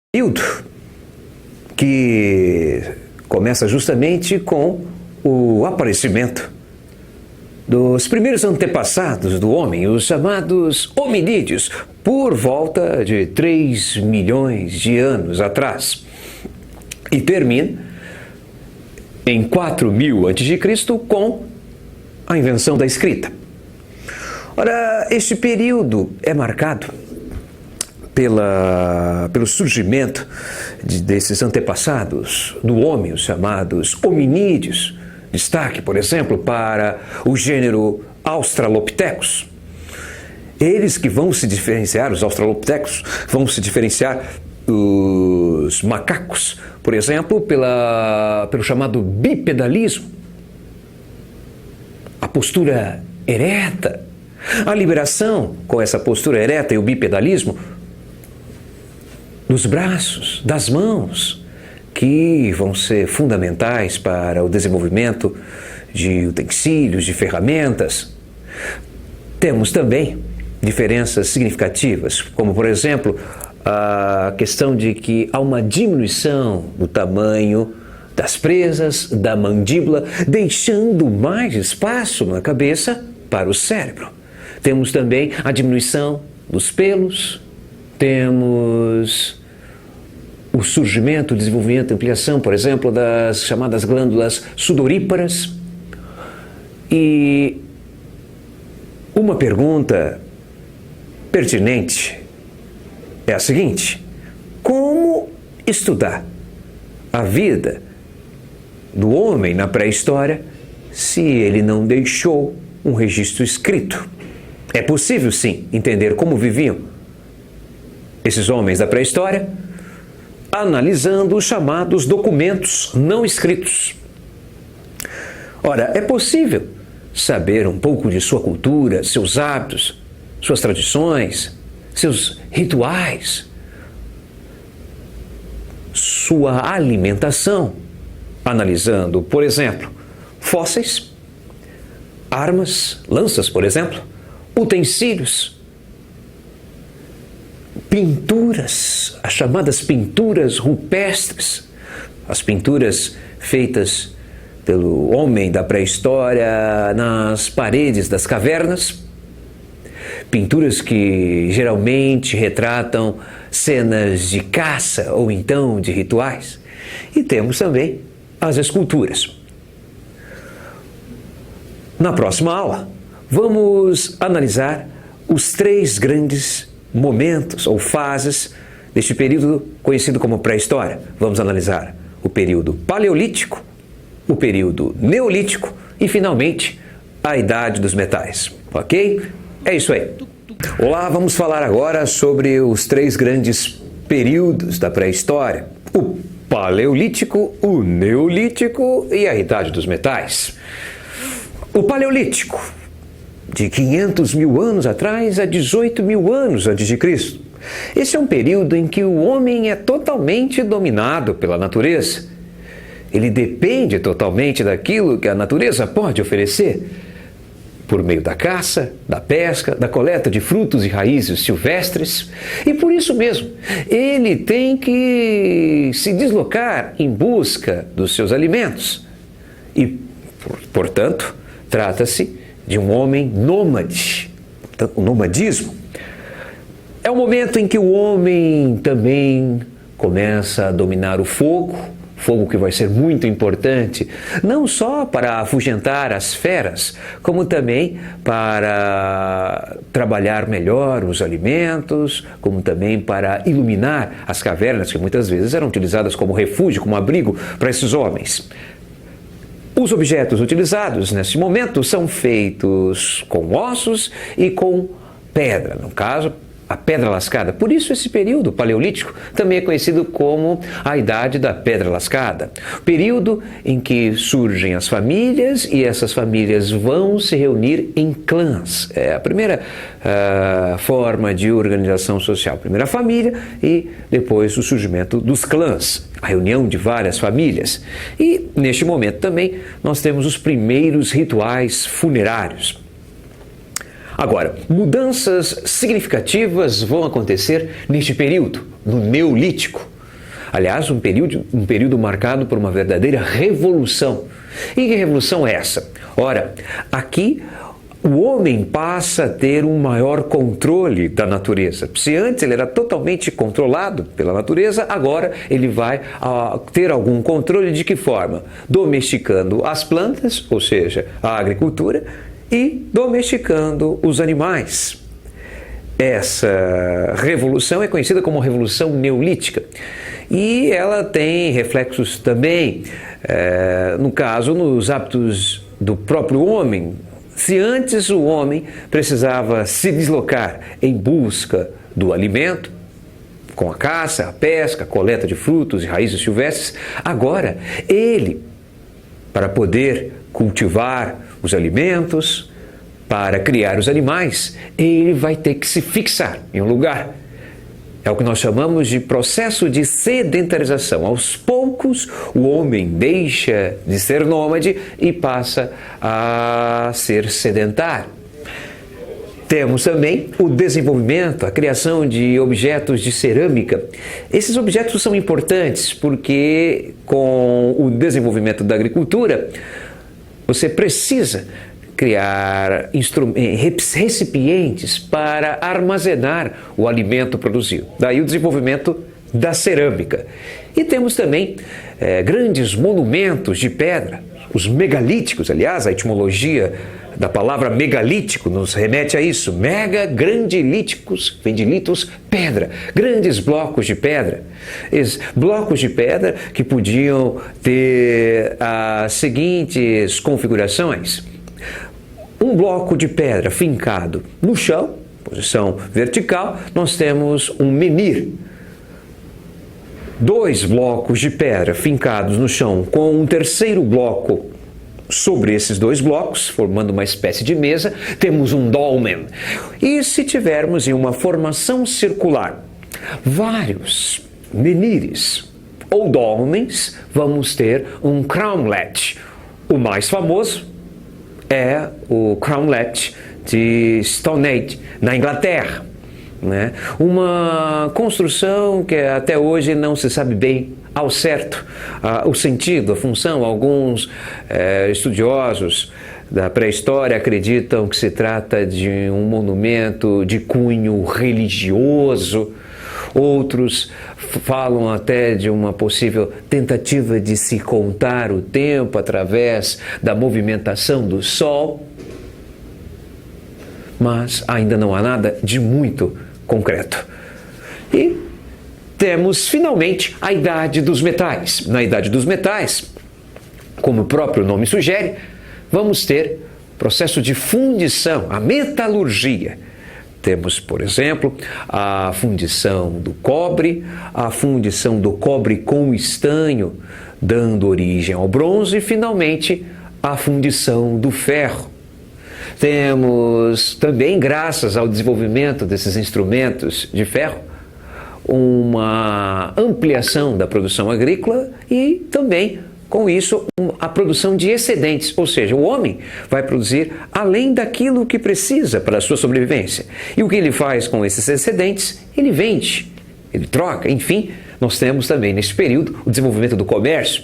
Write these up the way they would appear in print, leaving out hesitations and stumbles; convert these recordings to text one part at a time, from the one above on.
Período que começa justamente com o aparecimento dos primeiros antepassados do homem, os chamados hominídeos, por volta de 3 milhões de anos atrás. E termina em 4000 a.C. com a invenção da escrita. Ora, este período é marcado pelo surgimento desses antepassados do homem, os chamados hominídeos. Destaque, por exemplo, para o gênero Australopithecus. Eles que vão se diferenciar, os Australopithecus, vão se diferenciar dos macacos, por exemplo, pelo chamado bipedalismo, a postura ereta, a liberação com essa postura ereta e o bipedalismo dos braços, das mãos, que vão ser fundamentais para o desenvolvimento de utensílios, de ferramentas. Temos também diferenças significativas, como, por exemplo, a questão de que há uma diminuição do tamanho das presas, da mandíbula, deixando mais espaço na cabeça para o cérebro. Temos também a diminuição dos pelos, temos o surgimento, o desenvolvimento, a ampliação, por exemplo, das chamadas glândulas sudoríparas. E uma pergunta pertinente é a seguinte: como estudar a vida do homem na pré-história se ele não deixou um registro escrito? É possível, sim, entender como viviam esses homens da pré-história analisando os chamados documentos não escritos. Ora, é possível saber um pouco de sua cultura, seus hábitos, suas tradições, seus rituais, sua alimentação, analisando, por exemplo, fósseis, armas, lanças, por exemplo, utensílios, pinturas, as chamadas pinturas rupestres, as pinturas feitas pelo homem da pré-história nas paredes das cavernas, pinturas que geralmente retratam cenas de caça ou então de rituais. E temos também as esculturas. Na próxima aula, vamos analisar os 3 grandes momentos ou fases deste período conhecido como pré-história. Vamos analisar o período paleolítico, o período neolítico e, finalmente, a idade dos metais. Ok? É isso aí. Olá, vamos falar agora sobre os 3 grandes períodos da pré-história: o paleolítico, o neolítico e a idade dos metais. O paleolítico, de 500 mil anos atrás a 18 mil anos antes de Cristo. Esse é um período em que o homem é totalmente dominado pela natureza. Ele depende totalmente daquilo que a natureza pode oferecer, por meio da caça, da pesca, da coleta de frutos e raízes silvestres. E por isso mesmo, ele tem que se deslocar em busca dos seus alimentos. E, portanto, trata-se de um homem nômade. Portanto, o nomadismo é o momento em que o homem também começa a dominar o fogo que vai ser muito importante, não só para afugentar as feras, como também para trabalhar melhor os alimentos, como também para iluminar as cavernas, que muitas vezes eram utilizadas como refúgio, como abrigo para esses homens. Os objetos utilizados nesse momento são feitos com ossos e com pedra, no caso, a pedra lascada. Por isso esse período paleolítico também é conhecido como a Idade da Pedra Lascada. Período em que surgem as famílias e essas famílias vão se reunir em clãs. É a primeira forma de organização social. Primeiro a família e depois o surgimento dos clãs, a reunião de várias famílias. E neste momento também nós temos os primeiros rituais funerários. Agora, mudanças significativas vão acontecer neste período, no Neolítico. Aliás, um período marcado por uma verdadeira revolução. E que revolução é essa? Ora, aqui o homem passa a ter um maior controle da natureza. Se antes ele era totalmente controlado pela natureza, agora ele vai ter algum controle. De que forma? Domesticando as plantas, ou seja, a agricultura, e domesticando os animais. Essa revolução é conhecida como Revolução Neolítica e ela tem reflexos também, no caso, nos hábitos do próprio homem. Se antes o homem precisava se deslocar em busca do alimento, com a caça, a pesca, a coleta de frutos e raízes silvestres, agora ele, para poder cultivar os alimentos, para criar os animais, ele vai ter que se fixar em um lugar. É o que nós chamamos de processo de sedentarização. Aos poucos, o homem deixa de ser nômade e passa a ser sedentário. Temos também o desenvolvimento, a criação de objetos de cerâmica. Esses objetos são importantes porque, com o desenvolvimento da agricultura, você precisa criar recipientes para armazenar o alimento produzido. Daí o desenvolvimento da cerâmica. E temos também grandes monumentos de pedra, os megalíticos. Aliás, a etimologia da palavra megalítico nos remete a isso. Mega, grande, líticos, vem de litos, pedra. Grandes blocos de pedra. Esses blocos de pedra que podiam ter as seguintes configurações. Um bloco de pedra fincado no chão, posição vertical, nós temos um menhir. 2 blocos de pedra fincados no chão com um terceiro bloco sobre esses 2 blocos, formando uma espécie de mesa, temos um dolmen. E se tivermos em uma formação circular vários menhires ou dolmens, vamos ter um crownlet. O mais famoso é o crownlet de Stonehenge, na Inglaterra, né? Uma construção que até hoje não se sabe bem ao certo o sentido, a função. Alguns estudiosos da pré-história acreditam que se trata de um monumento de cunho religioso. Outros falam até de uma possível tentativa de se contar o tempo através da movimentação do Sol, mas ainda não há nada de muito concreto. E temos, finalmente, a Idade dos Metais. Na Idade dos Metais, como o próprio nome sugere, vamos ter processo de fundição, a metalurgia. Temos, por exemplo, a fundição do cobre, a fundição do cobre com estanho, dando origem ao bronze, e, finalmente, a fundição do ferro. Temos também, graças ao desenvolvimento desses instrumentos de ferro, uma ampliação da produção agrícola e também, com isso, a produção de excedentes, ou seja, o homem vai produzir além daquilo que precisa para a sua sobrevivência. E o que ele faz com esses excedentes? Ele vende, ele troca, enfim. Nós temos também, nesse período, o desenvolvimento do comércio.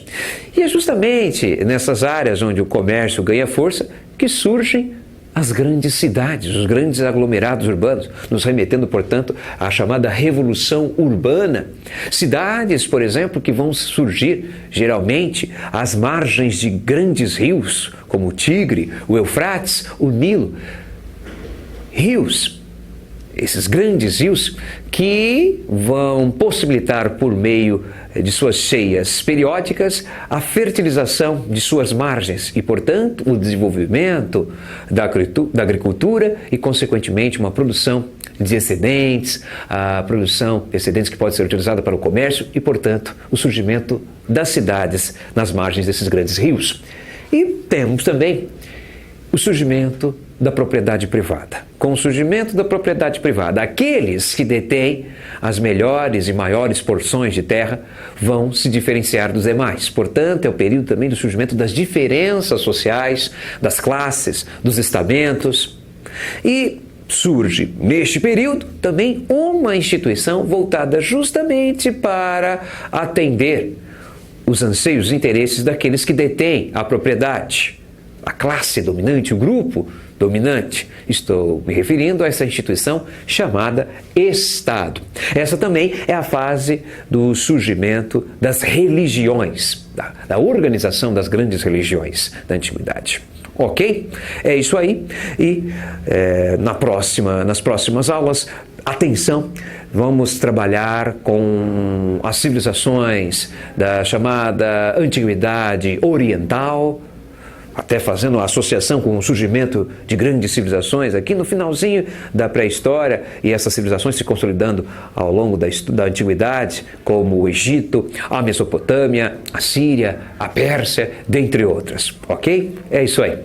E é justamente nessas áreas onde o comércio ganha força que surgem as grandes cidades, os grandes aglomerados urbanos, nos remetendo, portanto, à chamada Revolução Urbana. Cidades, por exemplo, que vão surgir, geralmente, às margens de grandes rios, como o Tigre, o Eufrates, o Nilo. Rios, esses grandes rios que vão possibilitar, por meio de suas cheias periódicas, a fertilização de suas margens e, portanto, o desenvolvimento da agricultura e, consequentemente, uma produção de excedentes, a produção de excedentes que pode ser utilizada para o comércio e, portanto, o surgimento das cidades nas margens desses grandes rios. E temos também o surgimento da propriedade privada. Com o surgimento da propriedade privada, aqueles que detêm as melhores e maiores porções de terra vão se diferenciar dos demais. Portanto, é o período também do surgimento das diferenças sociais, das classes, dos estamentos. E surge neste período também uma instituição voltada justamente para atender os anseios e interesses daqueles que detêm a propriedade, a classe dominante, o grupo dominante. Estou me referindo a essa instituição chamada Estado. Essa também é a fase do surgimento das religiões, da organização das grandes religiões da antiguidade. Ok? É isso aí. E nas próximas aulas, atenção, vamos trabalhar com as civilizações da chamada Antiguidade Oriental, até fazendo uma associação com o surgimento de grandes civilizações aqui no finalzinho da pré-história e essas civilizações se consolidando ao longo da Antiguidade, como o Egito, a Mesopotâmia, a Síria, a Pérsia, dentre outras. Ok? É isso aí.